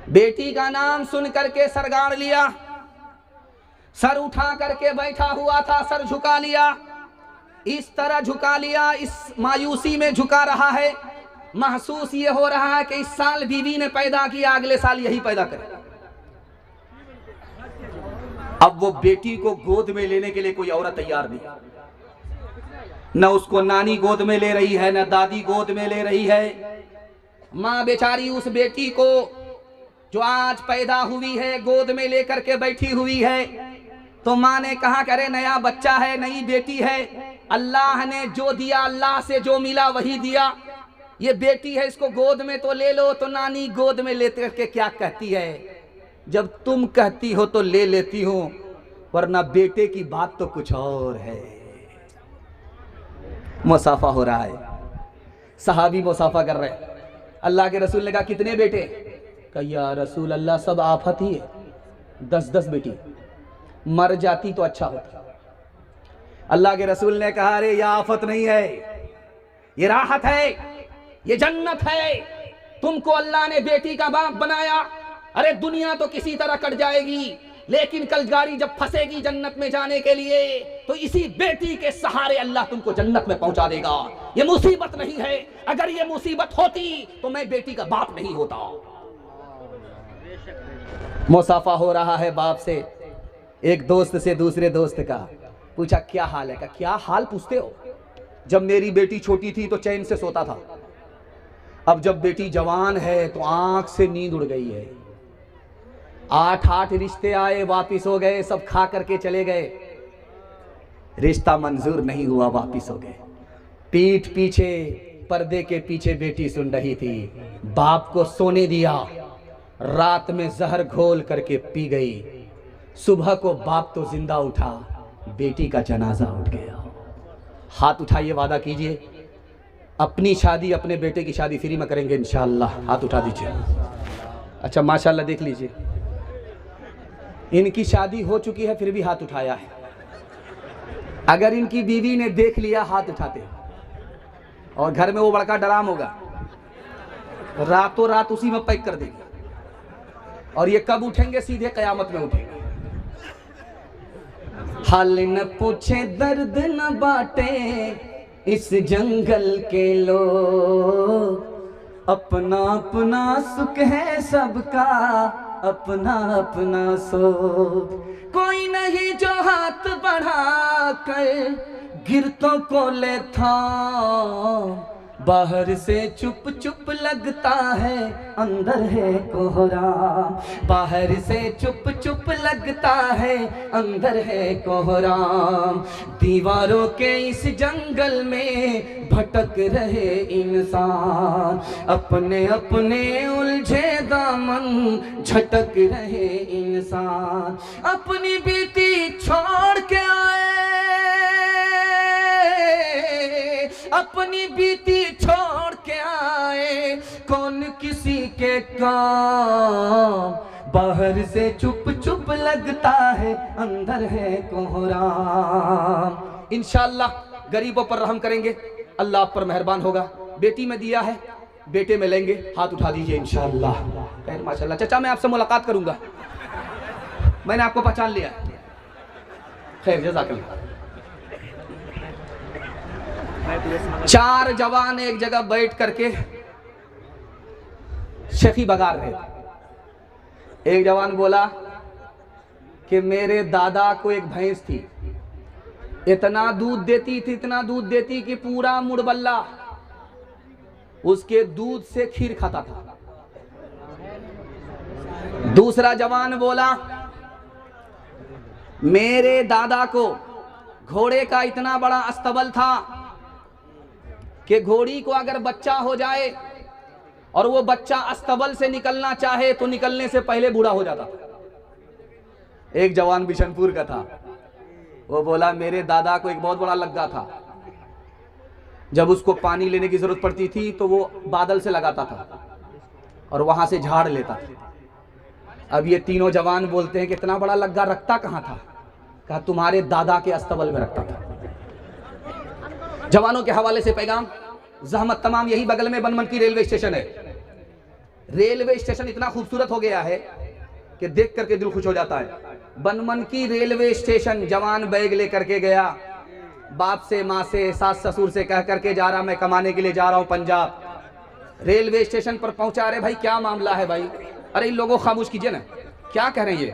बेटी का नाम सुन करके सर गाड़ लिया, सर उठा करके बैठा हुआ था, सर झुका लिया, इस तरह झुका लिया, इस मायूसी में झुका रहा है। महसूस ये हो रहा है कि इस साल बीवी ने पैदा किया, अगले साल यही पैदा करे। अब वो बेटी को गोद में लेने के लिए कोई औरत तैयार नहीं, न उसको नानी गोद में ले रही है, न दादी गोद में ले रही है। माँ बेचारी उस बेटी को जो आज पैदा हुई है गोद में लेकर के बैठी हुई है। तो माँ ने कहा करे नया बच्चा है, नई बेटी है, अल्लाह ने जो दिया, अल्लाह से जो मिला वही दिया। ये बेटी है, इसको गोद में तो ले लो। तो नानी गोद में लेते करके क्या कहती है, जब तुम कहती हो तो ले लेती हूं, वरना बेटे की बात तो कुछ और है। मुसाफा हो रहा है, सहाबी मुसाफा कर रहे हैं। अल्लाह के रसूल ने कहा कितने बेटे? कहा या रसूल अल्लाह सब आफत ही है, 10-10 बेटी, मर जाती तो अच्छा होता। अल्लाह के रसूल ने कहा अरे यह आफत नहीं है, ये राहत है, ये जन्नत है। तुमको अल्लाह ने बेटी का बाप बनाया। अरे दुनिया तो किसी तरह कट जाएगी, लेकिन कल गाड़ी जब फंसेगी जन्नत में जाने के लिए, तो इसी बेटी के सहारे अल्लाह तुमको जन्नत में पहुंचा देगा। ये मुसीबत नहीं है, अगर ये मुसीबत होती तो मैं बेटी का बाप नहीं होता। मुसाफा हो रहा है बाप से, एक दोस्त से दूसरे दोस्त का। पूछा क्या हाल है? का क्या हाल पूछते हो? जब मेरी बेटी छोटी थी तो चैन से सोता था, अब जब बेटी जवान है तो आंख से नींद उड़ गई है। 8 रिश्ते आए, वापिस हो गए, सब खा करके चले गए, रिश्ता मंजूर नहीं हुआ, वापिस हो गए। पीठ पीछे, पर्दे के पीछे बेटी सुन रही थी, बाप को सोने दिया, रात में जहर घोल करके पी गई। सुबह को बाप तो जिंदा उठा, बेटी का जनाजा उठ गया। हाथ उठाइए, वादा कीजिए अपनी शादी, अपने बेटे की शादी फ्री में करेंगे इंशाअल्लाह। हाथ उठा दीजिए। अच्छा माशाअल्लाह, देख लीजिए इनकी शादी हो चुकी है फिर भी हाथ उठाया है। अगर इनकी बीवी ने देख लिया हाथ उठाते, और घर में वो बड़का डराम होगा, रातों रात उसी में पैक कर देंगे, और ये कब उठेंगे? सीधे कयामत में उठेंगे। हाल न पूछे दर्द न बांटे इस जंगल के लोग, अपना अपना सुख है सबका, अपना अपना सोच। कोई नहीं जो हाथ बढ़ा कर गिरतों को ले था, बाहर से चुप चुप लगता है अंदर है कोहराम। बाहर से चुप चुप लगता है अंदर है कोहराम। दीवारों के इस जंगल में भटक रहे इंसान, अपने अपने उलझे दामन झटक रहे इंसान। अपनी बीती छोड़ के आए, अपनी बीती छोड़ के आए, कौन किसी के काम। बाहर से चुप चुप लगता है अंदर है कोहराम। इंशाअल्लाह गरीबों पर रहम करेंगे, अल्लाह आप पर मेहरबान होगा। बेटी में दिया है, बेटे में लेंगे, हाथ उठा दीजिए इंशाअल्लाह। खैर माशाअल्लाह। चाचा मैं आपसे मुलाकात करूंगा, मैंने आपको पहचान लिया। खैर जज़ाकल्लाह। 4 जवान एक जगह बैठ करके शेखी बगा रहे थे। एक जवान बोला कि मेरे दादा को एक भैंस थी, इतना दूध देती थी, इतना दूध देती कि पूरा मुड़बल्ला उसके दूध से खीर खाता था। दूसरा जवान बोला मेरे दादा को घोड़े का इतना बड़ा अस्तबल था कि घोड़ी को अगर बच्चा हो जाए और वो बच्चा अस्तबल से निकलना चाहे तो निकलने से पहले बूढ़ा हो जाता था। एक जवान बिशनपुर का था, वो बोला मेरे दादा को एक बहुत बड़ा लग्गा था, जब उसको पानी लेने की जरूरत पड़ती थी तो वो बादल से लगाता था और वहां से झाड़ लेता था। अब ये तीनों जवान बोलते हैं कि इतना बड़ा लग्गा रखता कहां था? कहा तुम्हारे दादा के अस्तबल में रखता था। जवानों के हवाले से पैगाम, जहमत तमाम, यही बगल में बनमनकी रेलवे स्टेशन है, रेलवे स्टेशन इतना खूबसूरत हो गया है कि देख करके दिल खुश हो जाता है। बनमनकी रेलवे स्टेशन, जवान बैग लेकर के गया, बाप से, माँ से, सास ससुर से कह करके जा रहा, मैं कमाने के लिए जा रहा हूँ पंजाब। रेलवे स्टेशन पर पहुंचा, अरे भाई क्या मामला है भाई, अरे इन लोगों खामोश कीजिए ना, क्या कह रहे हैं ये,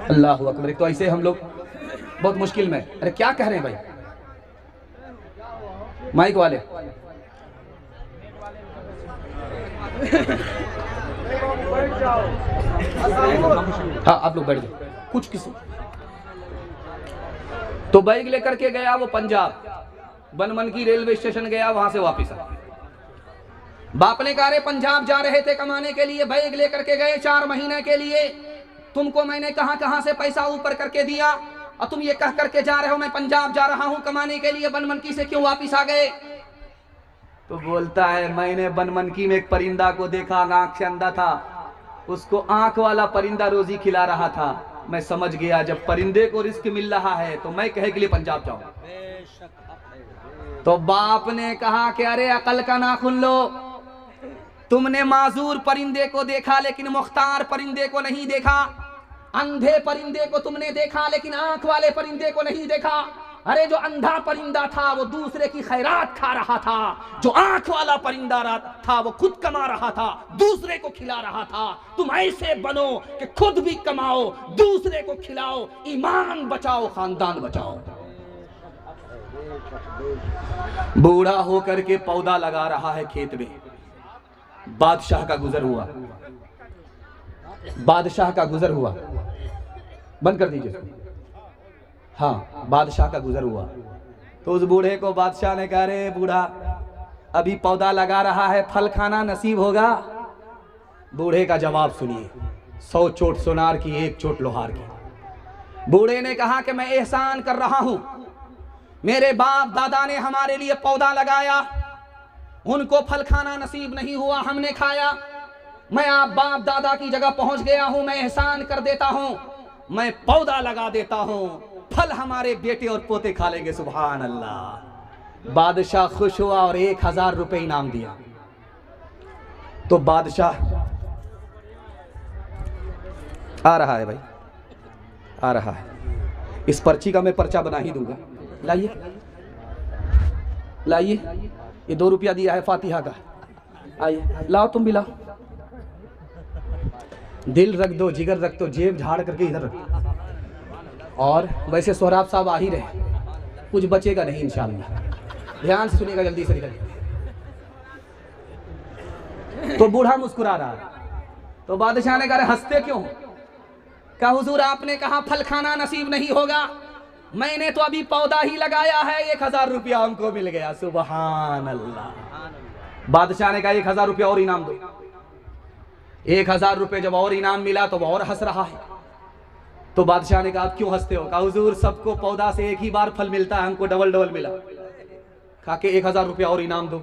अल्लाह अकबर। एक तो ऐसे हम लोग बहुत मुश्किल में, अरे क्या कह रहे हैं भाई, माइक वाले हाँ आप लोग बैठ जाओ, कुछ किसी। तो बैग लेकर के गया वो पंजाब, बनमनकी रेलवे स्टेशन गया, वहां से वापस आया। बाप ने कहा, रे पंजाब जा रहे थे कमाने के लिए, बैग लेकर के गए 4 महीने के लिए, तुमको मैंने कहां से पैसा ऊपर करके दिया और तुम ये कह करके जा रहे हो मैं पंजाब जा रहा हूं कमाने के लिए, बनमनकी से क्यों वापिस आ गए? तो बोलता है, मैंने बनमनकी में एक परिंदा को देखा, आंख से अंधा था, उसको आंख वाला परिंदा रोजी खिला रहा था, मैं समझ गया जब परिंदे को रिस्क मिल रहा है तो मैं कहे के लिए पंजाब जाऊं। तो बाप ने कहा कि अरे अकल का नाखून लो, तुमने माजूर परिंदे को देखा लेकिन मुख्तार परिंदे को नहीं देखा, अंधे परिंदे को तुमने देखा लेकिन आंख वाले परिंदे को नहीं देखा। अरे जो अंधा परिंदा था वो दूसरे की खैरात खा रहा था, जो आंख वाला परिंदा था वो खुद कमा रहा था, दूसरे को खिला रहा था। तुम ऐसे बनो कि खुद भी कमाओ, दूसरे को खिलाओ, ईमान बचाओ, खानदान बचाओ। बूढ़ा होकर के पौधा लगा रहा है खेत में, बादशाह का गुजर हुआ, बादशाह का गुजर हुआ, बंद कर दीजिए। हाँ, बादशाह का गुजर हुआ तो उस बूढ़े को बादशाह ने कहा, रे बूढ़ा अभी पौधा लगा रहा है, फल खाना नसीब होगा? बूढ़े का जवाब सुनिए, 100 चोट सोनार की 1 चोट लोहार की। बूढ़े ने कहा कि मैं एहसान कर रहा हूं, मेरे बाप दादा ने हमारे लिए पौधा लगाया, उनको फल खाना नसीब नहीं हुआ, हमने खाया, मैं आप बाप दादा की जगह पहुंच गया हूं, मैं एहसान कर देता हूं, मैं पौधा लगा देता हूं, फल हमारे बेटे और पोते खा लेंगे। सुभान अल्लाह। बादशाह खुश हुआ और 1000 रुपए इनाम दिया। तो बादशाह आ रहा है भाई, आ रहा है, इस पर्ची का मैं पर्चा बना ही दूंगा। लाइए लाइए, ये 2 रुपया दिया है फातिहा का, आइए लाओ, तुम भी लाओ। दिल रख दो, जिगर रख दो, जेब झाड़ करके इधर रख। और वैसे सोहराब साहब आ ही रहे, कुछ बचेगा नहीं इंशाअल्लाह, ध्यान से सुनिएगा, जल्दी से निकल। तो बूढ़ा मुस्कुरा रहा, तो बादशाह ने कहा, हंसते क्यों? कहा, हुजूर आपने कहा फल खाना नसीब नहीं होगा, मैंने तो अभी पौधा ही लगाया है, 1000 रुपया हमको मिल गया। सुभान अल्लाह। बादशाह ने कहा, 1000 रुपया और इनाम दो। 1000 रुपये जब और इनाम मिला तो वो और हंस रहा है। तो बादशाह ने कहा, आप क्यों हंसते हो? कहा, हुजूर सबको पौधा से एक ही बार फल मिलता है, हमको डबल डबल मिला। कहा कि 1000 रुपया और इनाम दो।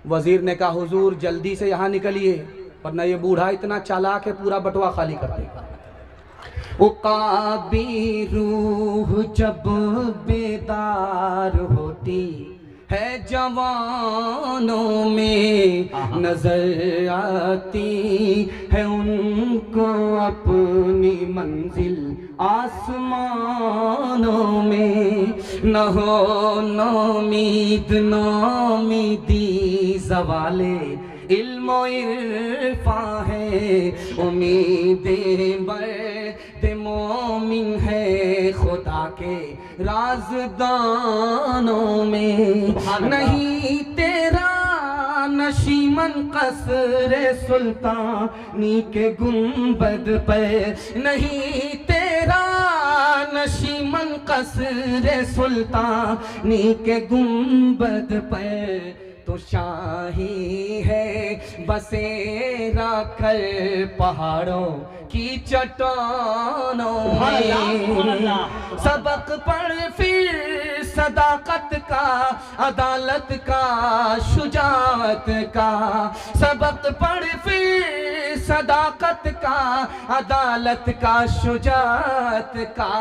वजीर ने कहा, हुजूर जल्दी से यहाँ निकलिए वरना ये बूढ़ा इतना चालाक है, पूरा बटुआ खाली कर देगा। उकाबी रूह जब बेदार होती है जवानों में, नजर आती है उनको अपनी मंजिल आसमानों में। न हो नौमीद नौमीदी ज़वाले इल्मो इरफा है, उम्मीदें बर्द मोमिन है खुदा के राज़दानों में। नहीं तेरा नशीमन कसरे सुल्तानी के गुंबद पे, नहीं तेरा नशीमन कसरे सुल्तानी के गुंबद पे, तो शाही है बसेरा कर पहाड़ों की चट्टानों में। सबक पढ़ फिर सदाकत का, अदालत का, शुजाअत का। सबक पढ़ फिर सदाकत का, अदालत का, शुजाअत का।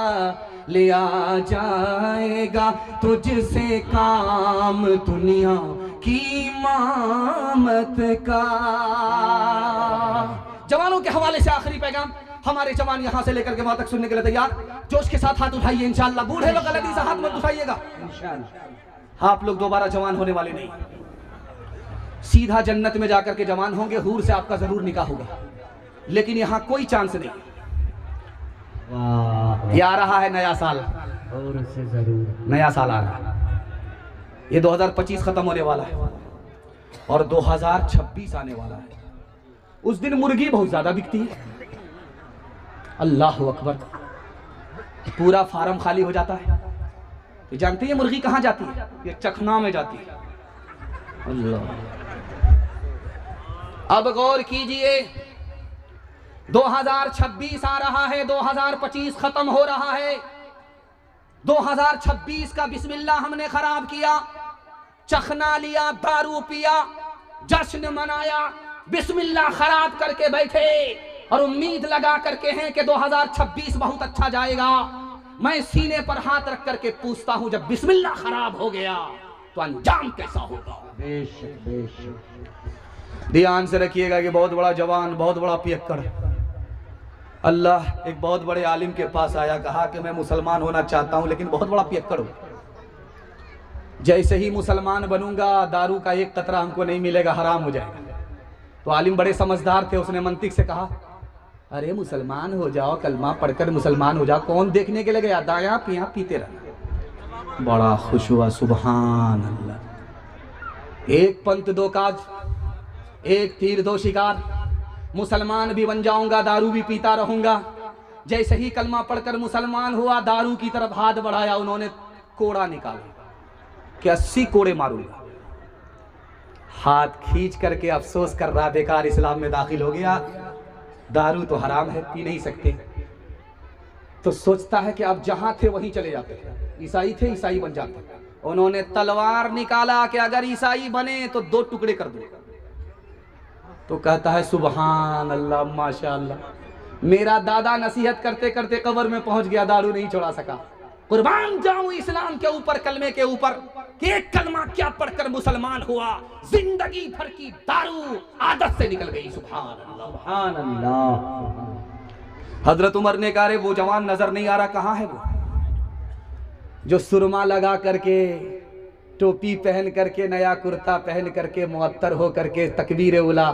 ले आ जाएगा तुझसे काम दुनिया की इमामत का। जवानों के हवाले से आखिरी पैगाम, हमारे जवान यहां से लेकर के वहां तक सुनने के लिए तैयार। जोश के साथ हाथ उठाइए इंशाअल्लाह। बूढ़े लोग गलती से हाथ मत उठाइएगा, आप लोग दोबारा जवान होने वाले नहीं, सीधा जन्नत में जाकर के जवान होंगे। हूर से आपका जरूर निकाह होगा, लेकिन यहां कोई चांस नहीं। ये आ रहा है नया साल, और से जरूर नया साल आ रहा है। ये 2025 खत्म होने वाला है और 2026 आने वाला है। उस दिन मुर्गी बहुत ज्यादा बिकती है, अल्लाह अकबर, पूरा फार्म खाली हो जाता है। ये जानती है मुर्गी कहां जाती है? ये चखना में जाती है। अल्लाह, अब गौर कीजिए, 2026 आ रहा है, 2025 खत्म हो रहा है। 2026 का बिस्मिल्लाह हमने खराब किया, चखना लिया, दारू पिया, जश्न मनाया, बिस्मिल्लाह खराब करके बैठे और उम्मीद लगा करके हैं कि 2026 बहुत अच्छा जाएगा। मैं सीने पर हाथ रख करके पूछता हूं, जब बिस्मिल्लाह खराब हो गया तो अंजाम कैसा होगा? बेशक बेशक। ध्यान से रखिएगा कि बहुत बड़ा जवान, बहुत बड़ा पियक्कड़, अल्लाह एक बहुत बड़े आलिम के पास आया, कहा कि मैं मुसलमान होना चाहता हूं लेकिन बहुत बड़ा पियक्कड़ हूं। जैसे ही मुसलमान बनूंगा दारू का एक कतरा हमको नहीं मिलेगा, हराम हो जाएगा। तो आलिम बड़े समझदार थे, उसने मंतिक से कहा, अरे मुसलमान हो जाओ, कलमा पढ़कर मुसलमान हो जाओ, कौन देखने के लिए गया, दाया पिया पीते रहना। बड़ा खुश हुआ, सुभान अल्लाह। एक पंथ दो काज, एक तीर दो शिकार, मुसलमान भी बन जाऊंगा, दारू भी पीता रहूंगा। जैसे ही कलमा पढ़कर मुसलमान हुआ, दारू की तरफ हाथ बढ़ाया, उन्होंने कोड़ा निकाला कि 80 कोड़े मारूंगा। हाथ खींच करके अफसोस कर रहा, बेकार इस्लाम में दाखिल हो गया, दारू तो हराम है, पी नहीं सकते। तो सोचता है कि अब जहां थे वहीं चले जाते। ईसाई थे, ईसाई बन जाते। उन्होंने तलवार निकाला कि अगर ईसाई बने तो 2 टुकड़े कर दो। तो कहता है सुभान अल्लाह, माशाअल्लाह, मेरा दादा नसीहत करते करते कब्र में पहुंच गया, दारू नहीं छोड़ा सका। कुर्बान जाऊं इस्लाम के ऊपर, कलमे के ऊपर, कि एक कलमा क्या पढ़कर मुसलमान हुआ, जिंदगी भर की दारू आदत से निकल गई। सुभान अल्लाह, सुभान अल्लाह। हजरत उमर ने कहा, वो जवान नजर नहीं आ रहा, कहां है वो जो सुरमा लगा करके, टोपी पहन करके, नया कुर्ता पहन करके, मुअत्तर हो करके, तकबीर उला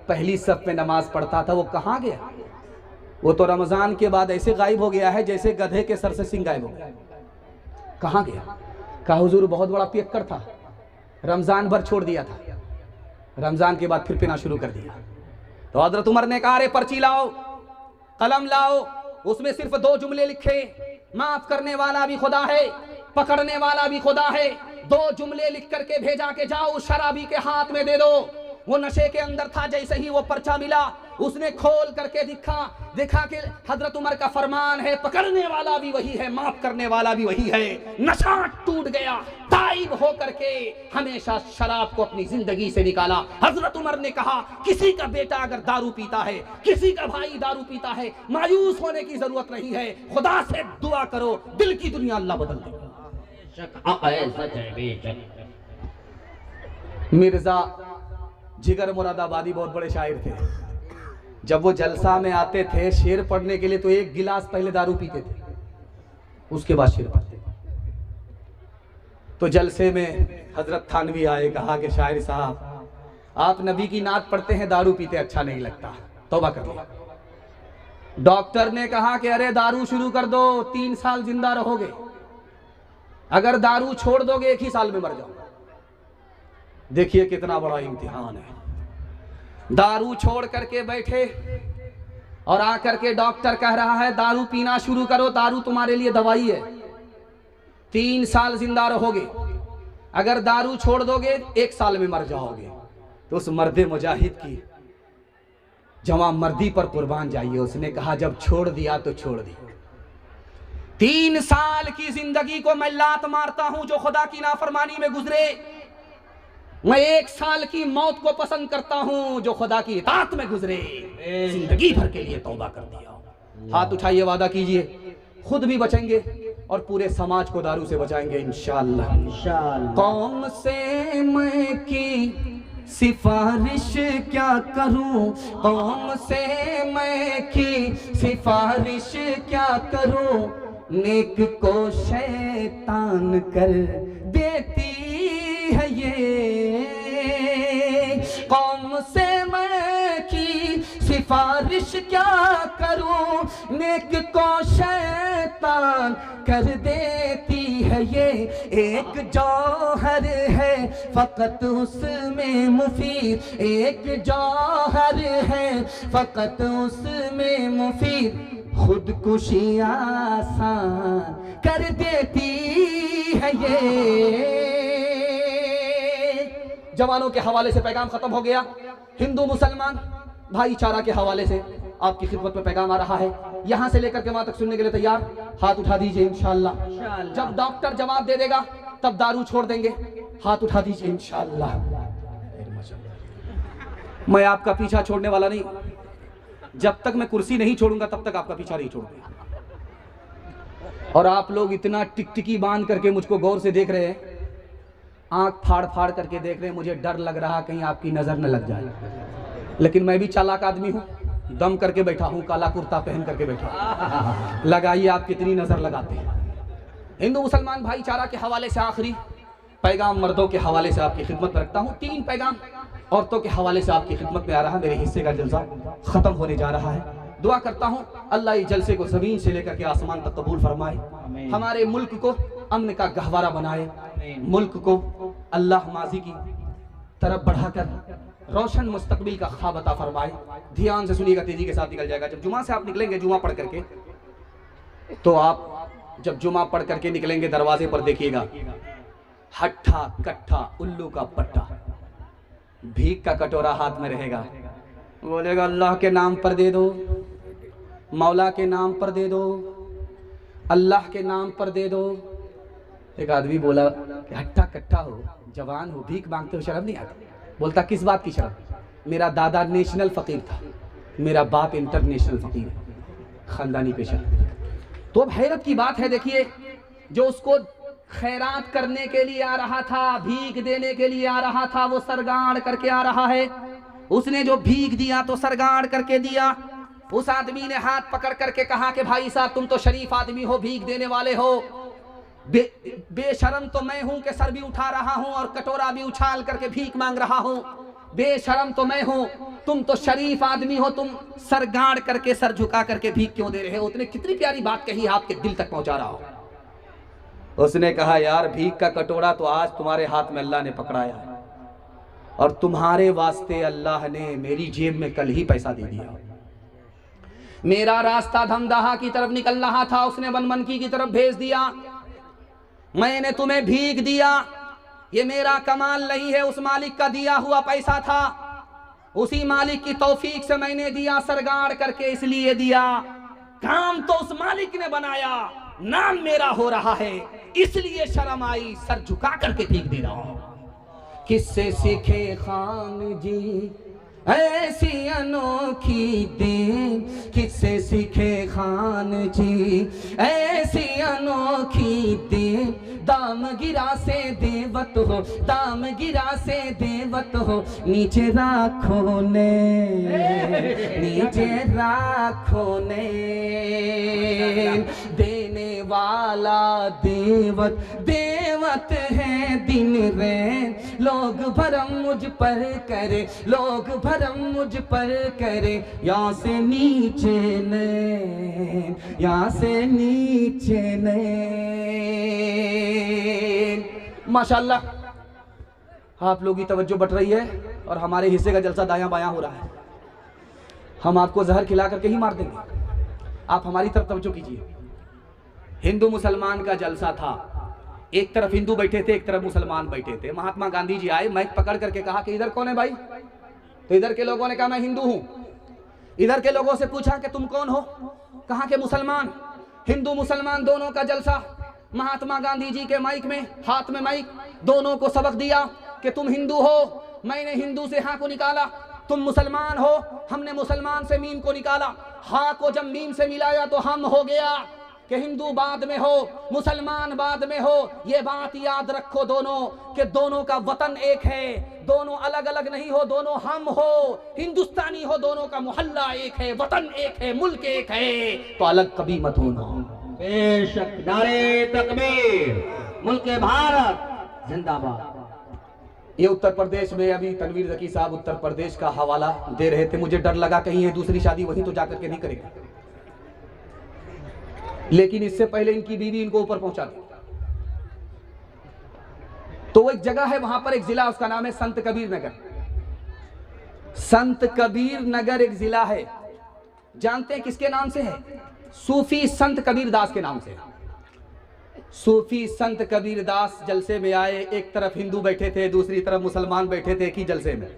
पहली सफ में नमाज पढ़ता था? वो कहां गया? वो तो रमजान के बाद ऐसे गायब हो गया है जैसे गधे के सर से सिंह गायब हो गया। कहां गया? कहा हुजूर बहुत बड़ा पियक्कड़ था, रमजान भर छोड़ दिया था, रमजान के बाद फिर पीना शुरू कर दिया। तो हजरत उमर ने कहा, अरे पर्ची लाओ, कलम लाओ, उसमें सिर्फ 2 जुमले लिखे, माफ करने वाला भी खुदा है, पकड़ने वाला भी खुदा है। 2 जुमले लिख करके भेजा के जाओ, शराबी के हाथ में दे दो। वो नशे के अंदर था, जैसे ही वो पर्चा मिला उसने खोल करके देखा कि हजरत उमर का फरमान है, पकड़ने वाला भी वही है, माफ करने वाला भी वही है। नशा टूट गया, ताइब हो करके हमेशा शराब को अपनी जिंदगी से निकाला। हजरत उमर ने कहा, किसी का बेटा अगर दारू पीता है, किसी का भाई दारू पीता है, मायूस होने की जरूरत नहीं है, खुदा से दुआ करो, दिल की दुनिया अल्लाह बदल देगा। मिर्जा जिगर मुरादाबादी बहुत बड़े शायर थे। जब वो जलसा में आते थे शेर पढ़ने के लिए तो 1 गिलास पहले दारू पीते थे, उसके बाद शेर पढ़ते थे। तो जलसे में हजरत थानवी आए, कहा कि शायर साहब आप नबी की नात पढ़ते हैं, दारू पीते अच्छा नहीं लगता, तौबा कर लिया। डॉक्टर ने कहा कि अरे दारू शुरू कर दो, 3 साल जिंदा रहोगे, अगर दारू छोड़ दोगे 1 ही साल में मर जाओगे। देखिए कितना बड़ा इम्तिहान है। दारू छोड़ करके बैठे और आकर के डॉक्टर कह रहा है दारू पीना शुरू करो, दारू तुम्हारे लिए दवाई है, 3 साल जिंदा रहोगे, अगर दारू छोड़ दोगे 1 साल में मर जाओगे। तो उस मर्दे मुजाहिद की जवां मर्दी पर कुर्बान जाइए। उसने कहा जब छोड़ दिया तो छोड़ दिया। 3 साल की जिंदगी को मैं लात मारता हूं जो खुदा की नाफरमानी में गुजरे, मैं 1 साल की मौत को पसंद करता हूं जो खुदा की इताअत में गुजरे। जिंदगी भर के लिए तौबा कर दिया। हाथ उठाइए, वादा कीजिए खुद भी बचेंगे और पूरे समाज को दारू से बचाएंगे इंशाअल्लाह। कौम से मैं की सिफारिश क्या करूं, कौम से मैं की सिफारिश क्या करूं, नेक को शैतान कर देती है ये। कौम से मैं की सिफारिश क्या करूं, नेक को शैतान कर देती है ये। एक जौहर है फकत उसमें मुफीद, एक जौहर है फकत उसमें मुफीद, खुदकुशी आसान कर देती है ये। जवानों के हवाले से पैगाम खत्म हो गया। हिंदू मुसलमान भाईचारा के हवाले से आपकी खिदमत में पैगाम आ रहा है। यहां से लेकर के वहां तक सुनने के लिए तैयार? हाथ उठा दीजिए इंशाअल्लाह। जब डॉक्टर जवाब दे देगा तब दारू छोड़ देंगे। हाथ उठा दीजिए इंशाअल्लाह। मैं आपका पीछा छोड़ने वाला नहीं, जब तक मैं कुर्सी नहीं छोड़ूंगा तब तक आपका पीछा नहीं छोड़ूंगा। और आप लोग इतना टिकटिकी बांध करके मुझको गौर से देख रहे हैं, आंख फाड़ फाड़ करके देख रहे हैं, मुझे डर लग रहा कहीं आपकी नजर न लग जाए। लेकिन मैं भी चालाक आदमी हूं, दम करके बैठा हूं, काला कुर्ता पहन करके बैठा। लगाइए आप कितनी नजर लगाते हैं। हिंदू मुसलमान भाईचारा के हवाले से आखिरी पैगाम मर्दों के हवाले से आपकी खिदमत में रखता हूं। 3 पैगाम औरतों के हवाले से आपकी खिदमत में आ रहा है। मेरे हिस्से का जलसा खत्म होने जा रहा है। दुआ करता हूं अल्लाह इस जलसे को जमीन से लेकर के आसमान तक कबूल फरमाए, हमारे मुल्क को अमन का गहवारा बनाए, मुल्क को अल्लाह माजी की तरफ बढ़ाकर रोशन मुस्तकबिल का ख्वाब अता फरमाए। ध्यान से सुनिएगा, तेजी के साथ निकल जाएगा। जब जुमा से आप निकलेंगे, जुमा पढ़ करके, तो आप जब जुमा पढ़ करके निकलेंगे दरवाजे पर देखिएगा हट्ठा कट्ठा उल्लू का पट्टा, भीख का कटोरा हाथ में रहेगा, बोलेगा अल्लाह के नाम पर दे दो, मौला के नाम पर दे दो, अल्लाह के नाम पर दे दो। एक आदमी बोला कि हट्ठा कट्ठा हो, जवान हो, भीख मांगते हो, शर्म नहीं आती? बोलता किस बात की शर्म? मेरा दादा नेशनल फकीर था, मेरा बाप इंटरनेशनल फकीर है, खानदानी पेशा। तो अब हैरत की बात है, देखिए जो उसको खैरात करने के लिए आ रहा था, भीख देने के लिए आ रहा था, वो सरगाड़ करके आ रहा है। उसने जो भीख दिया तो सरगाड़ करके दिया। उस आदमी ने हाथ पकड़ करके कहा कि भाई साहब तुम तो शरीफ आदमी हो, भीख देने वाले हो, बेशरम तो मैं हूं कि सर भी उठा रहा हूं और कटोरा भी उछाल करके भीख मांग रहा हूं। बेशरम तो मैं हूं, तुम तो शरीफ आदमी हो, तुम सर गाड़ करके सर झुका करके भीख क्यों दे रहे हो? उसने कितनी प्यारी बात कही, आपके दिल तक पहुंचा रहा हो। उसने कहा यार भीख का कटोरा तो आज तुम्हारे हाथ में अल्लाह ने पकड़ाया है, और तुम्हारे वास्ते अल्लाह ने मेरी जेब में कल ही पैसा दे दिया। मेरा रास्ता धमदाहा की तरफ निकल रहा था, उसने बनमनकी की तरफ भेज दिया। मैंने तुम्हें भीख दिया, ये मेरा कमाल नहीं है, उस मालिक का दिया हुआ पैसा था, उसी मालिक की तौफीक से मैंने दिया, सरगाड़ करके इसलिए दिया। काम तो उस मालिक ने बनाया, नाम मेरा हो रहा है, इसलिए शर्म आई, सर झुका करके भीख दे रहा हूं। किससे सीखे खान जी ऐसी अनोखी देन, किससे सीखे खान जी ऐसी अनोखी देन, दाम गिरा से देवत हो, दाम गिरा से देवत हो, नीचे राखो ने, नीचे राखो ने, देने वाला देवत, देवत है दिन रैन, लोग भरम मुझ पर करे, लोग भरम मुझ पर करे, यहाँ से नीचे ने, यहाँ से नीचे ने। माशाल्लाह आप लोगों की तवज्जो बढ़ रही है और हमारे हिस्से का जलसा दायां बायां हो रहा है। हम आपको जहर खिला करके ही मार देंगे, आप हमारी तरफ तवज्जो कीजिए। हिंदू मुसलमान का जलसा था, एक तरफ हिंदू बैठे थे, एक तरफ मुसलमान बैठे थे। महात्मा गांधी जी आए, माइक पकड़ करके कहा कि इधर कौन है भाई? तो इधर के लोगों ने कहा मैं हिंदू हूं। इधर के लोगों से पूछा कि तुम कौन हो? कहा कि मुसलमान। हिंदू मुसलमान दोनों का जलसा, महात्मा गांधी जी के माइक में, हाथ में माइक, दोनों को सबक दिया कि तुम हिंदू हो, मैंने हिंदू से हाँ को निकाला, तुम मुसलमान हो, हमने मुसलमान से मीम को निकाला, हाँ को जब मीम से मिलाया तो हम हो गया, कि हिंदू बाद में हो, मुसलमान बाद में हो। ये बात याद रखो दोनों, कि दोनों का वतन एक है, दोनों अलग अलग नहीं हो, दोनों हम हो, हिंदुस्तानी हो, दोनों का मोहल्ला एक है, वतन एक है, मुल्क एक है, तो अलग कभी मत होना। बेशक, नारे तकबीर, मुल्क भारत जिंदाबाद। ये उत्तर प्रदेश में अभी तनवीर ज़की साहब उत्तर प्रदेश का हवाला दे रहे थे। मुझे डर लगा कहीं ये दूसरी शादी वहीं तो जाकर के नहीं करेगा, लेकिन इससे पहले इनकी बीवी इनको ऊपर पहुंचा दी। तो वो एक जगह है, वहां पर एक जिला, उसका नाम है संत कबीर नगर। संत कबीर नगर एक जिला है, जानते हैं किसके नाम से है? सूफी संत कबीर दास के नाम से। सूफी संत कबीर दास जलसे में आए, एक तरफ हिंदू बैठे थे, दूसरी तरफ मुसलमान बैठे थे एक ही जलसे में।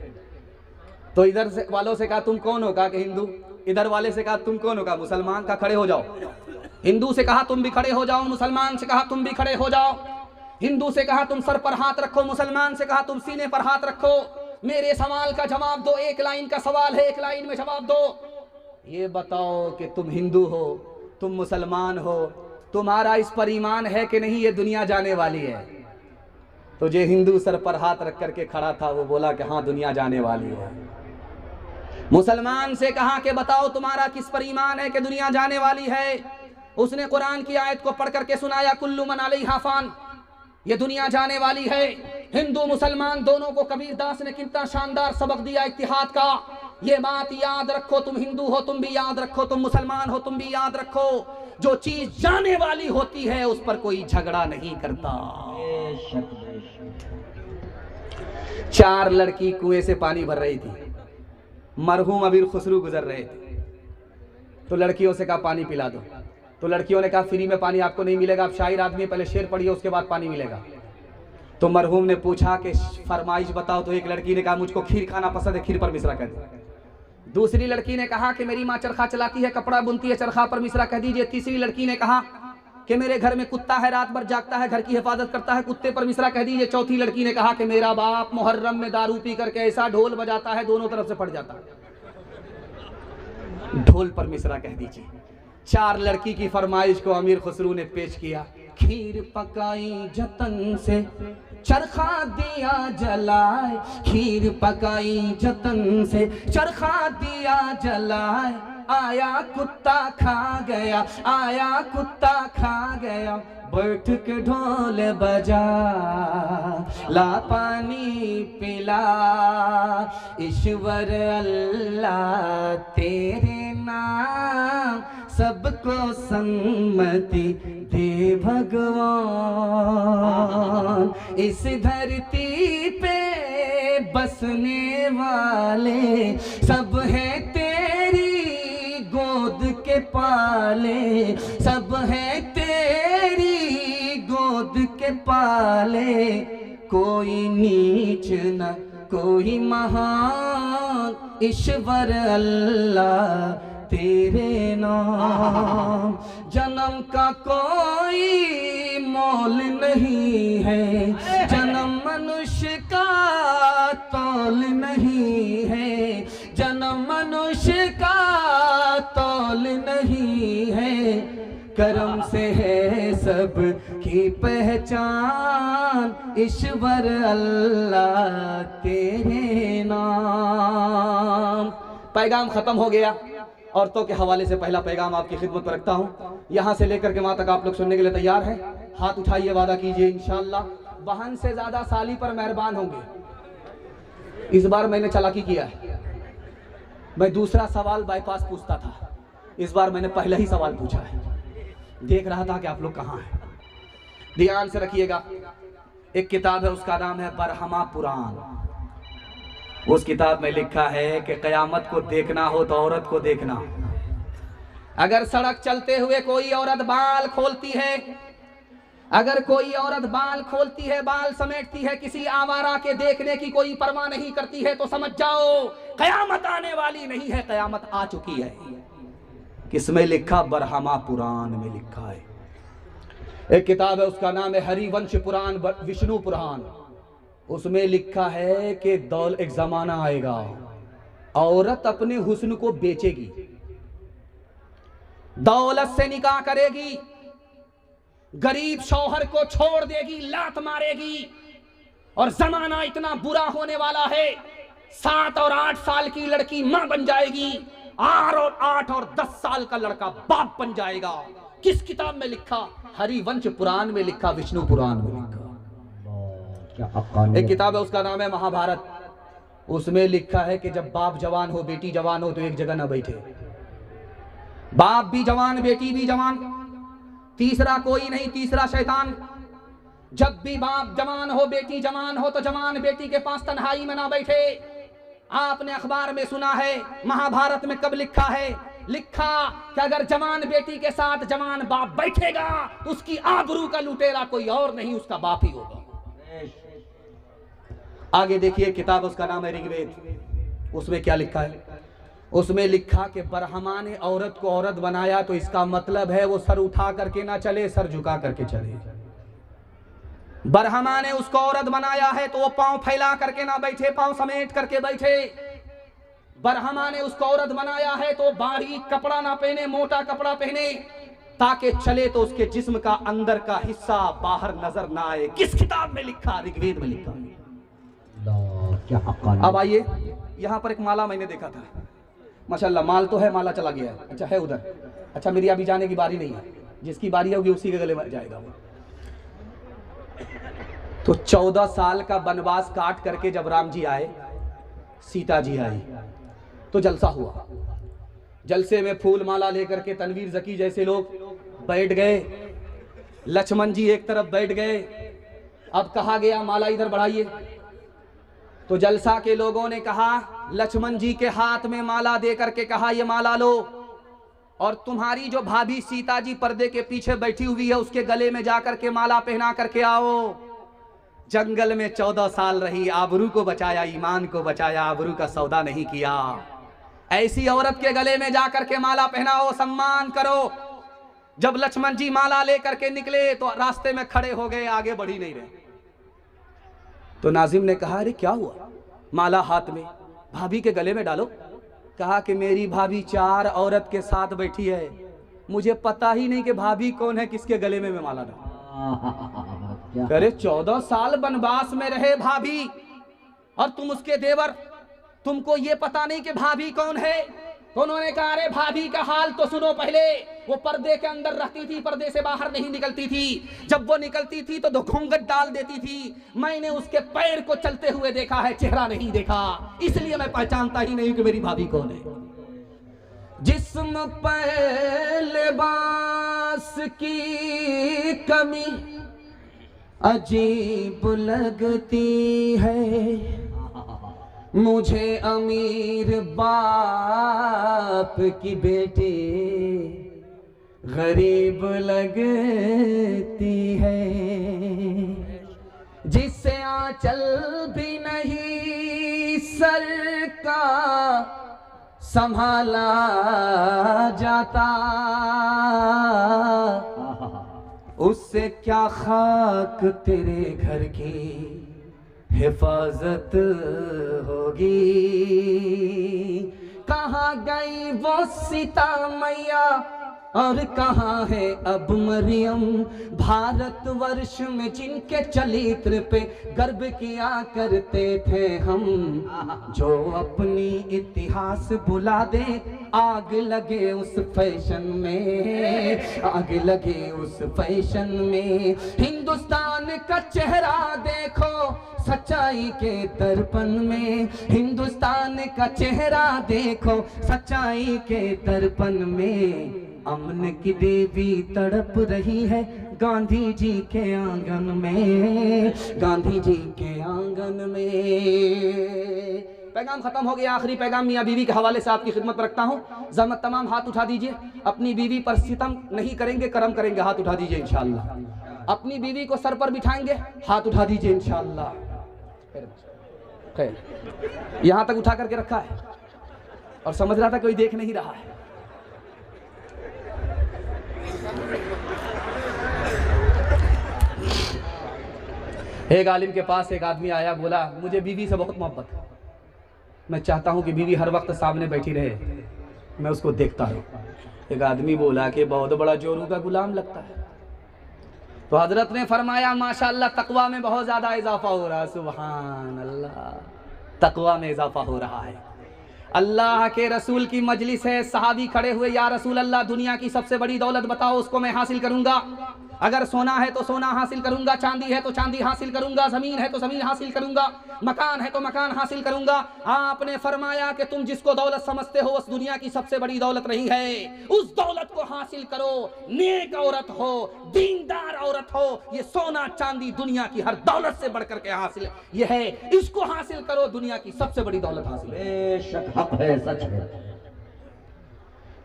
तो इधर से वालों से कहा तुम कौन हो? कहा कि हिंदू। इधर वाले से कहा तुम कौन हो? कहा मुसलमान। का खड़े हो जाओ। हिंदू से कहा तुम भी खड़े हो जाओ, मुसलमान से कहा तुम भी खड़े हो जाओ। हिंदू से कहा तुम सर पर हाथ रखो, मुसलमान से कहा तुम सीने पर हाथ रखो। मेरे सवाल का जवाब दो, एक लाइन का सवाल है, एक लाइन में जवाब दो। ये बताओ कि तुम हिंदू हो, तुम मुसलमान हो, तुम्हारा इस पर ईमान है कि नहीं ये दुनिया जाने वाली है? तो जो हिंदू सर पर हाथ रख करके खड़ा था वो बोला कि हाँ दुनिया जाने वाली है। मुसलमान से कहा कि बताओ तुम्हारा किस पर ईमान है कि दुनिया जाने वाली है? उसने कुरान की आयत को पढ़ करके सुनाया, कुल्लु मन अलैहा फान, ये दुनिया जाने वाली है। हिंदू मुसलमान दोनों को कबीर दास ने कितना शानदार सबक दिया इत्तिहाद का। ये बात याद रखो, तुम हिंदू हो तुम भी याद रखो, तुम मुसलमान हो तुम भी याद रखो, जो चीज जाने वाली होती है उस पर कोई झगड़ा नहीं करता। चार लड़की कुएं से पानी भर रही थी, मरहूम अमीर खुसरू गुजर रहे थे। तो लड़कियों से कहा पानी पिला दो। तो लड़कियों ने कहा फ्री में पानी आपको नहीं मिलेगा, आप शायर आदमी, पहले शेर पढ़िए उसके बाद पानी मिलेगा। तो मरहूम ने पूछा कि फरमाइश बताओ। तो एक लड़की ने कहा मुझको खीर खाना पसंद है, खीर पर मिश्रा कह दो। दूसरी लड़की ने कहा कि मेरी माँ चरखा चलाती है, कपड़ा बुनती है, चरखा पर मिश्रा कह दीजिए। तीसरी लड़की ने कहा कि मेरे घर में कुत्ता है, रात भर जागता है, घर की हिफाजत करता है, कुत्ते पर मिश्रा कह दीजिए। चौथी लड़की ने कहा कि मेरा बाप मुहर्रम में दारू पी करके ऐसा ढोल बजाता है दोनों तरफ से फट जाता है, ढोल पर मिश्रा कह दीजिए। चार लड़की की फरमाइश को अमीर खुसरू ने पेश किया। खीर पकाई जतन से चरखा दिया जलाए, खीर पकाई जतन से चरखा दिया जलाए, आया कुत्ता खा गया, आया कुत्ता खा गया, बैठ के ढोल बजा, ला पानी पिला, ईश्वर अल्लाह तेरे नाम सबको सम्मति दे भगवान। इस धरती पे बसने वाले सब हैं तेरी गोद के पाले, सब हैं तेरी गोद के पाले, कोई नीच न कोई महान, ईश्वर अल्लाह तेरे नाम। जन्म का कोई मोल नहीं है, जन्म मनुष्य का तौल नहीं है, जन्म मनुष्य का तौल नहीं है, करम से है सब की पहचान, ईश्वर अल्लाह तेरे नाम। पैगाम खत्म हो गया। औरतों के हवाले से पहला पैगाम आपकी खिदमत पर रखता हूँ, यहाँ से लेकर के वहाँ तक आप लोग सुनने के लिए तैयार हैं? हाथ उठाइए, वादा कीजिए इंशाअल्लाह बहन से ज्यादा साली पर मेहरबान होंगे। इस बार मैंने चालाकी किया है, मैं दूसरा सवाल बाईपास पूछता था, इस बार मैंने पहला ही सवाल पूछा है। देख रहा था कि आप लोग कहाँ हैं। ध्यान से रखिएगा। एक किताब है, उसका नाम है बरहमा पुराण। उस किताब में लिखा है कि कयामत को देखना हो तो औरत को देखना। अगर सड़क चलते हुए कोई औरत बाल खोलती है, अगर कोई औरत बाल खोलती है, बाल समेटती है, किसी आवारा के देखने की कोई परवाह नहीं करती है, तो समझ जाओ कयामत आने वाली नहीं है, कयामत आ चुकी है। किसमें लिखा? बरहमा पुराण में लिखा है। एक किताब है, उसका नाम है हरिवंश पुराण, विष्णु पुराण। उसमें लिखा है कि एक जमाना आएगा, औरत अपने हुस्न को बेचेगी, दौलत से निकाह करेगी, गरीब शौहर को छोड़ देगी, लात मारेगी। और जमाना इतना बुरा होने वाला है, 7 और 8 साल की लड़की मां बन जाएगी, 8 और 10 साल का लड़का बाप बन जाएगा। किस किताब में लिखा? हरिवंश पुराण में लिखा, विष्णु पुराण में लिखा। एक किताब है, उसका नाम है महाभारत। उसमें लिखा है कि जब बाप जवान हो, बेटी जवान हो, तो एक जगह ना बैठे। बाप भी जवान, बेटी भी जवान, तीसरा कोई नहीं, तीसरा शैतान। जब भी बाप जवान हो, बेटी जवान हो, तो जवान बेटी के पास तन्हाई में ना बैठे। आपने अखबार में सुना है, महाभारत में कब लिखा है? लिखा कि अगर जवान बेटी के साथ जवान बाप बैठेगा तो उसकी आबरू का लुटेरा कोई और नहीं, उसका बाप ही होगा। आगे देखिए, किताब उसका नाम है ऋग्वेद। उसमें क्या लिखा है? उसमें लिखा कि ब्रह्मा ने औरत को औरत बनाया, तो इसका मतलब है वो सर उठा करके ना चले, सर झुका करके चले। ब्रह्मा ने उसको औरत बनाया है तो वो पांव फैला करके ना बैठे, पांव समेट करके बैठे। ब्रह्मा ने उसको औरत बनाया है तो बारीक कपड़ा ना पहने, मोटा कपड़ा पहने, ताकि चले तो उसके जिस्म का अंदर का हिस्सा बाहर नजर ना आए। किस किताब में लिखा? ऋग्वेद में लिखा। अब आइए, यहां पर एक माला मैंने देखा था, माशाल्लाह माल तो है, माला चला गया है। अच्छा है उधर, अच्छा मेरी अभी जाने की बारी नहीं है, जिसकी बारी होगी उसी के गले में जाएगा वो। तो 14 साल का वनवास काट करके जब राम जी आए, सीता जी आई, तो जलसा हुआ। जलसे में फूल माला लेकर के तनवीर जकी जैसे लोग बैठ गए, लक्ष्मण जी एक तरफ बैठ गए। अब कहा गया माला इधर बढ़ाइए, तो जलसा के लोगों ने कहा, लक्ष्मण जी के हाथ में माला दे करके कहा, ये माला लो, और तुम्हारी जो भाभी सीता जी पर्दे के पीछे बैठी हुई है उसके गले में जाकर के माला पहना करके आओ। जंगल में 14 साल रही, आबरू को बचाया, ईमान को बचाया, आबरू का सौदा नहीं किया। ऐसी औरत के गले में जाकर के माला पहनाओ, सम्मान करो। जब लक्ष्मण जी माला लेकर के निकले तो रास्ते में खड़े हो गए, आगे बढ़ ही नहीं रहे। तो नाजिम ने कहा, अरे क्या हुआ? माला हाथ में, भाभी के गले में डालो। कहा कि मेरी भाभी 4 औरत के साथ बैठी है, मुझे पता ही नहीं कि भाभी कौन है, किसके गले में मैं माला डालूं। अरे 14 साल वनवास में रहे भाभी, और तुम उसके देवर, तुमको ये पता नहीं कि भाभी कौन है? तो उन्होंने कहा, अरे भाभी का हाल तो सुनो पहले। वो पर्दे के अंदर रहती थी, पर्दे से बाहर नहीं निकलती थी। जब वो निकलती थी तो घूंघट डाल देती थी। मैंने उसके पैर को चलते हुए देखा है, चेहरा नहीं देखा, इसलिए मैं पहचानता ही नहीं कि मेरी भाभी कौन है। जिस्म पे लिबास की कमी अजीब लगती है, मुझे अमीर बाप की बेटी गरीब लगती है, जिससे आंचल भी नहीं सर का संभाला जाता, उससे क्या खाक तेरे घर की हिफाजत होगी। कहाँ गई वो सीता मैया और कहाँ है अब मरियम, भारतवर्ष में जिनके चरित्र पे गर्व किया करते थे हम, जो अपनी इतिहास बुला दे, आग लगे उस फैशन में, आग लगे उस फैशन में। हिंदुस्तान का चेहरा देखो सच्चाई के दर्पण में, हिंदुस्तान का चेहरा देखो सच्चाई के दर्पण में। अमन की देवी तड़प रही है गांधी जी के आंगन में, गांधी जी के आंगन में। पैगाम खत्म हो गया। आखिरी पैगाम मियाँ बीवी के हवाले से आपकी खिदमत में रखता हूँ। जहमत तमाम हाथ उठा दीजिए। अपनी बीवी पर सितम नहीं करेंगे, करम करेंगे। हाथ उठा दीजिए इंशाअल्लाह। अपनी बीवी को सर पर बिठाएंगे, हाथ उठा दीजिए इंशाअल्लाह। यहाँ तक उठा करके रखा है और समझ रहा था कोई देख नहीं रहा है। एक आलिम के पास एक आदमी आया, बोला मुझे बीवी से बहुत मोहब्बत है, मैं चाहता हूं कि बीवी हर वक्त सामने बैठी रहे, मैं उसको देखता रहूं। एक आदमी बोला कि बहुत बड़ा जोरू का गुलाम लगता है। तो हजरत ने फरमाया माशाअल्लाह तकवा में बहुत ज़्यादा इजाफा हो रहा है। सुभान अल्लाह, तकवा में इजाफा हो रहा है। अल्लाह के रसूल की मजलिस है, सहाबी खड़े हुए, या रसूल अल्लाह दुनिया की सबसे बड़ी दौलत बताओ, उसको मैं हासिल करूंगा। अगर सोना है तो सोना हासिल करूंगा, चांदी है तो चांदी हासिल करूंगा, जमीन है तो जमीन हासिल करूंगा, मकान है तो मकान हासिल करूंगा। आपने फरमाया कि तुम जिसको दौलत समझते हो उस दुनिया की सबसे बड़ी दौलत नहीं है, उस दौलत को हासिल करो। नेक औरत हो, दीनदार औरत हो, ये सोना चांदी दुनिया की हर दौलत से बढ़कर के हासिल ये है, इसको हासिल करो, दुनिया की सबसे बड़ी दौलत हासिल है। बेशक हक है, सच है।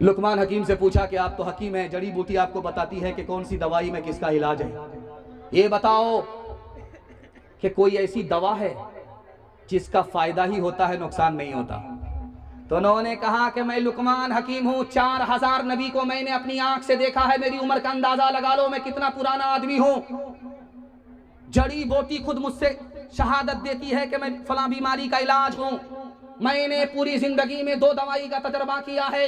लुकमान हकीम से पूछा कि आप तो हकीम हैं, जड़ी बूटी आपको बताती है कि कौन सी दवाई में किसका इलाज है, ये बताओ कि कोई ऐसी दवा है जिसका फायदा ही होता है, नुकसान नहीं होता। तो उन्होंने कहा कि मैं लुकमान हकीम हूं, 4000 नबी को मैंने अपनी आंख से देखा है, मेरी उम्र का अंदाजा लगा लो मैं कितना पुराना आदमी हूं। जड़ी बूटी खुद मुझसे शहादत देती है कि मैं फलां बीमारी का इलाज हूं। मैंने पूरी जिंदगी में 2 दवाई का तजर्बा किया है,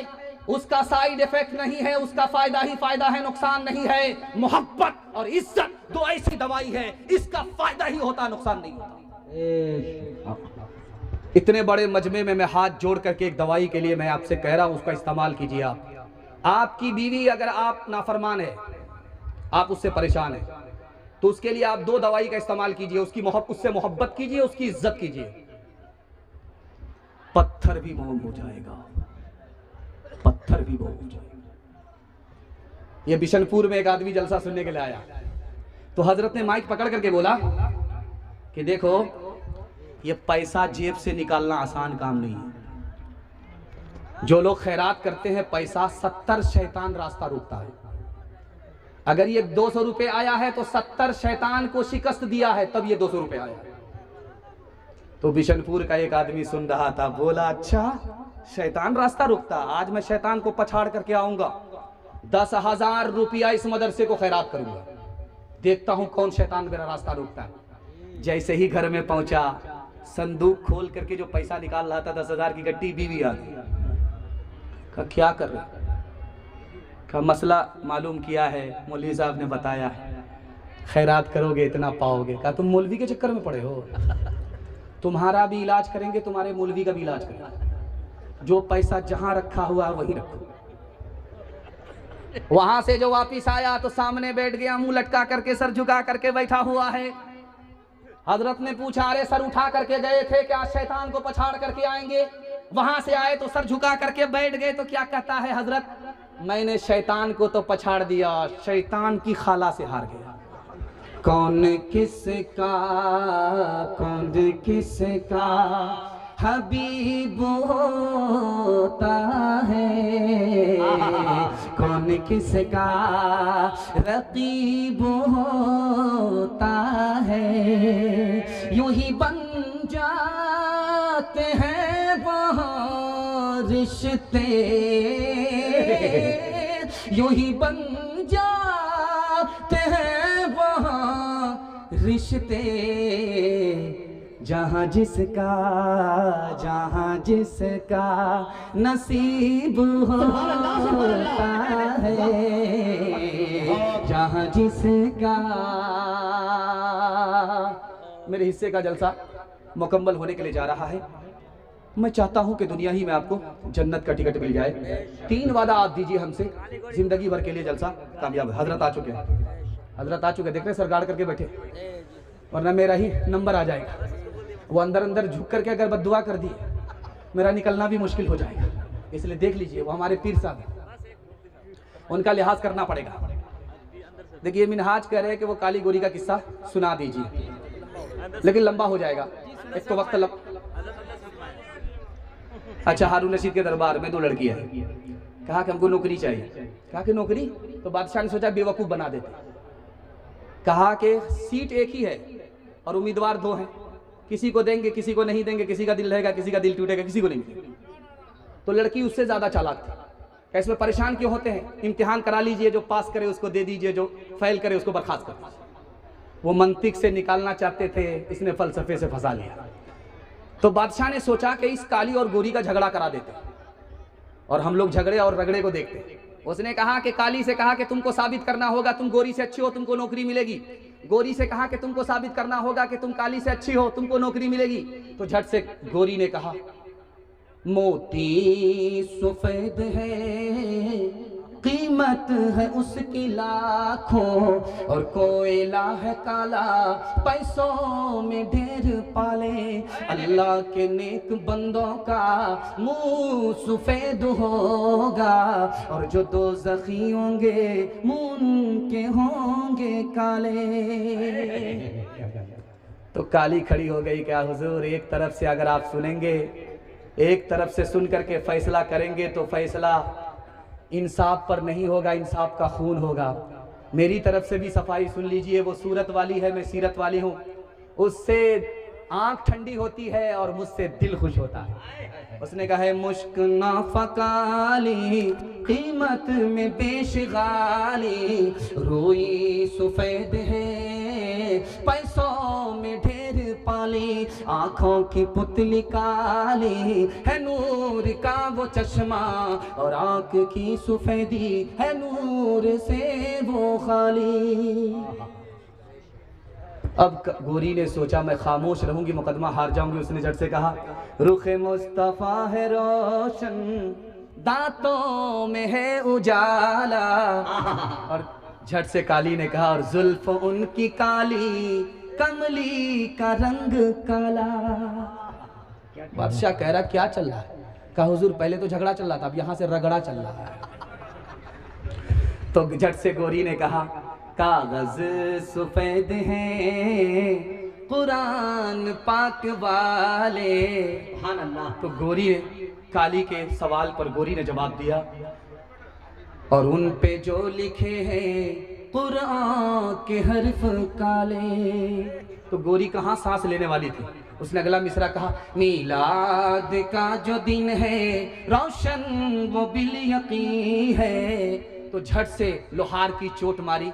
उसका साइड इफेक्ट नहीं है, उसका फायदा ही फायदा है, नुकसान नहीं है। मोहब्बत और इज्जत 2 ऐसी दवाई है, इसका फायदा ही होता, नुकसान नहीं होता। इतने बड़े मजमे में मैं हाथ जोड़ करके एक दवाई के लिए मैं आपसे कह रहा हूं, उसका इस्तेमाल कीजिए आप। आपकी बीवी अगर आप नाफरमान है, आप उससे परेशान है, तो उसके लिए आप 2 दवाई का इस्तेमाल कीजिए, उससे मोहब्बत कीजिए, उसकी इज्जत कीजिए। पत्थर भी मोम हो जाएगा, पत्थर भी मोम हो जाएगा। ये बिशनपुर में एक आदमी जलसा सुनने के लिए आया, तो हजरत ने माइक पकड़ करके बोला कि देखो ये पैसा जेब से निकालना आसान काम नहीं है। जो लोग खैरात करते हैं पैसा 70 शैतान रास्ता रोकता है। अगर ये 200 रुपए आया है तो 70 शैतान को शिकस्त दिया है, तब ये 200 रुपए आया है। तो बिशनपुर का एक आदमी सुन रहा था, बोला अच्छा शैतान रास्ता रोकता, आज मैं शैतान को पछाड़ करके आऊंगा, 10,000 रुपया इस मदरसे को खैरात करूंगा, देखता हूं कौन शैतान मेरा रास्ता रोकता है। जैसे ही घर में पहुंचा, संदूक खोल करके जो पैसा निकाल रहा था 10,000 की गड्डी, बीवी आ गई। कहा क्या कर रहे? का मसला मालूम किया है, मौलवी साहब ने बताया है, खैरात करोगे इतना पाओगे। कहा तुम मौलवी के चक्कर में पड़े हो, तुम्हारा भी इलाज करेंगे, तुम्हारे मौलवी का भी इलाज करेंगे। जो पैसा जहां रखा हुआ है वहीं रखो। वहां से जो वापिस आया तो सामने बैठ गया, मुंह लटका करके, सर झुका करके बैठा हुआ है। हजरत ने पूछा अरे सर उठा करके गए थे क्या, शैतान को पछाड़ करके आएंगे? वहां से आए तो सर झुका करके बैठ गए, तो क्या कहता है हजरत, मैंने शैतान को तो पछाड़ दिया, शैतान की खाला से हार गया। कौन किसका, कौन किसका हबीब होता है, कौन किसका रकीब होता है। यूं ही बन जाते हैं वहाँ रिश्ते, यूं ही बन जाते हैं वहाँ रिश्ते, जहाँ जिसका नसीब होता है, जहाँ जिसका। मेरे हिस्से का जलसा मुकम्मल होने के लिए जा रहा है। मैं चाहता हूं कि दुनिया ही में आपको जन्नत का टिकट मिल जाए। 3 वादा आप दीजिए हमसे, जिंदगी भर के लिए जलसा कामयाब। हजरत आ चुके हैं, हजरत आ चुके, देख रहे सर गाड़ करके बैठे, वरना मेरा ही नंबर आ जाएगा। वो अंदर अंदर झुक करके अगर बद्दुआ कर दी, मेरा निकलना भी मुश्किल हो जाएगा। इसलिए देख लीजिए, वो हमारे पीर साहब हैं, उनका लिहाज करना पड़ेगा। देखिए मिनहाज कह रहे हैं कि वो काली गोरी का किस्सा सुना दीजिए, लेकिन लंबा हो जाएगा, एक तो वक्त अच्छा हारून रशीद के दरबार में 2 लड़कियां हैं, कहा कि हमको नौकरी चाहिए। कहा कि नौकरी? तो बादशाह ने सोचा बेवकूफ बना देते। कहा कि सीट एक ही है और उम्मीदवार 2 हैं, किसी को देंगे किसी को नहीं देंगे, किसी का दिल रहेगा किसी का दिल टूटेगा, किसी को नहीं मिलेगा। तो लड़की उससे ज्यादा चालाक थी। इसमें परेशान क्यों होते हैं, इम्तिहान करा लीजिए, जो पास करे उसको दे दीजिए, जो फेल करे उसको बर्खास्त कर दीजिए। वो मंतिक से निकालना चाहते थे, इसने फलसफे से फंसा लिया। तो बादशाह ने सोचा कि इस काली और गोरी का झगड़ा करा देते, और हम लोग झगड़े और रगड़े को देखते। उसने कहा कि काली से कहा कि तुमको साबित करना होगा तुम गोरी से अच्छी हो, तुमको नौकरी मिलेगी। गोरी से कहा कि तुमको साबित करना होगा कि तुम काली से अच्छी हो, तुमको नौकरी मिलेगी। तो झट से गोरी ने कहा, मोती सफेद है, कीमत है उसकी लाखों, और कोयला है काला, पैसों में ढेर पाले। अल्लाह के नेक बंदों का मुंह सफेद होगा, और जो दो ज़ख़ी होंगे मुंह के होंगे काले। तो काली खड़ी हो गई, क्या हुजूर, एक तरफ से अगर आप सुनेंगे, एक तरफ से सुन करके फैसला करेंगे तो फैसला इंसाफ पर नहीं होगा, इंसाफ का खून होगा। मेरी तरफ से भी सफाई सुन लीजिए, वो सूरत वाली है, मैं सीरत वाली हूँ। उससे आंख ठंडी होती है और मुझसे दिल खुश होता है। उसने कहा है, मुश्क नाफकाली कीमत में बेशगाली, रोई सफेद है, पैसों में ढेर पाली, आंखों की पुतली काली है, नूर का वो चश्मा, और आंख की सफेदी है नूर से वो खाली। अब गोरी ने सोचा मैं खामोश रहूंगी, मुकदमा हार जाऊंगी। उसने झट से कहा, रुखे मुस्तफा है रोशन, दांतों में है उजाला। और झट से काली ने कहा, और जुल्फ उनकी काली, कमली का रंग काला। बादशाह कह रहा क्या चल रहा है? कहा हुजूर पहले तो झगड़ा चल रहा था, अब यहां से रगड़ा चल रहा है। तो झट से गोरी ने कहा, कागज सफेद हैं कुरान पाक वाले। तो गोरी ने काली के सवाल पर गोरी ने जवाब दिया, और उन पे जो लिखे हैं कुरान के हर्फ काले। तो गोरी कहाँ सांस लेने वाली थी, उसने अगला मिसरा कहा, मीलाद का जो दिन है रोशन वो बिल यकीन है। तो झट से लोहार की चोट मारी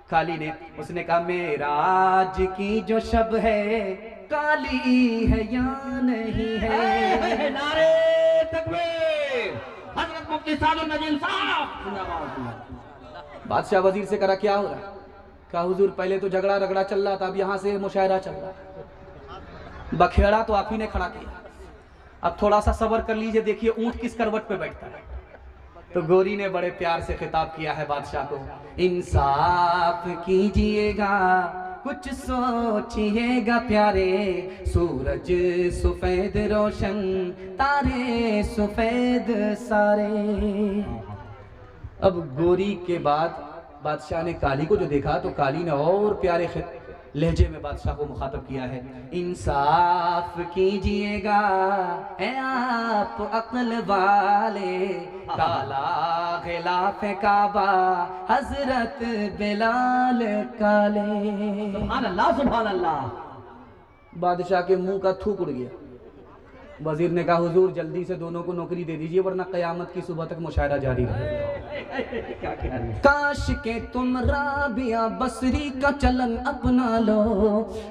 काली ने। उसने कहा, मेराज की जो शब है काली है या नहीं है। नारे तकबीर, हजरत मुफ्ती सादुल नजीम साहब। बादशाह वजीर से करा क्या हो रहा है? कहा हुजूर पहले तो झगड़ा रगड़ा चल रहा था, अब यहाँ से मुशायरा चल रहा है। बखेड़ा तो आप ही ने खड़ा किया, अब थोड़ा सा सब्र कर लीजिए, देखिए ऊंट किस करवट पे बैठता है। तो गोरी ने बड़े प्यार से खिताब किया है बादशाह को, इंसाफ कीजिएगा, कुछ सोचिएगा प्यारे, सूरज सफेद रोशन, तारे सफेद सारे। अब गोरी के बाद बादशाह ने काली को जो देखा, तो काली ने और प्यारे लहजे में बादशाह को मुखातब किया है, इंसाफ कीजिएगा है आप अक्ल वाले, काला खिलाफ काबा हजरत बिलाल काले। सुभान अल्लाह, सुभान अल्लाह। बादशाह के मुंह का थूक उड़ गया। वजीर ने कहा, हुजूर जल्दी से दोनों को नौकरी दे दीजिए, वरना कयामत की सुबह तक मुशायरा जारी रहेगा। काश के तुम राबिया बसरी का चलन अपना लो,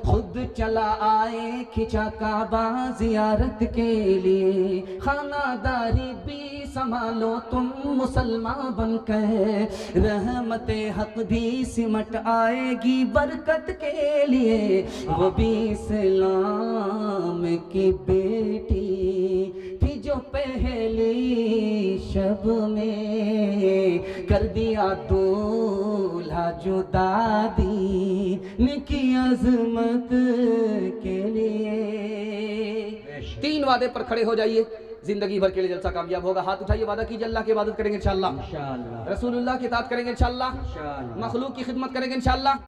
खुद चला आए खिंचा काबा जियारत के लिए, खानादारी भी संभालो तुम मुसलमान बनकर, रहमते हक भी सिमट आएगी बरकत के लिए, वो भी इस्लाम की बेटी थी जो पहली शब में कर दिया दूल्हा जो दादी ने की अजमत के लिए। 3 वादे पर खड़े हो जाइए, जिंदगी भर के लिए जलसा कामयाब होगा। हाथ उठाइए, वादा कीजिए अल्लाह की इबादत करेंगे इंशाअल्लाह, रसूलुल्लाह की इताअत करेंगे इंशाअल्लाह, मखलूक की खिदमत करेंगे इंशाअल्लाह।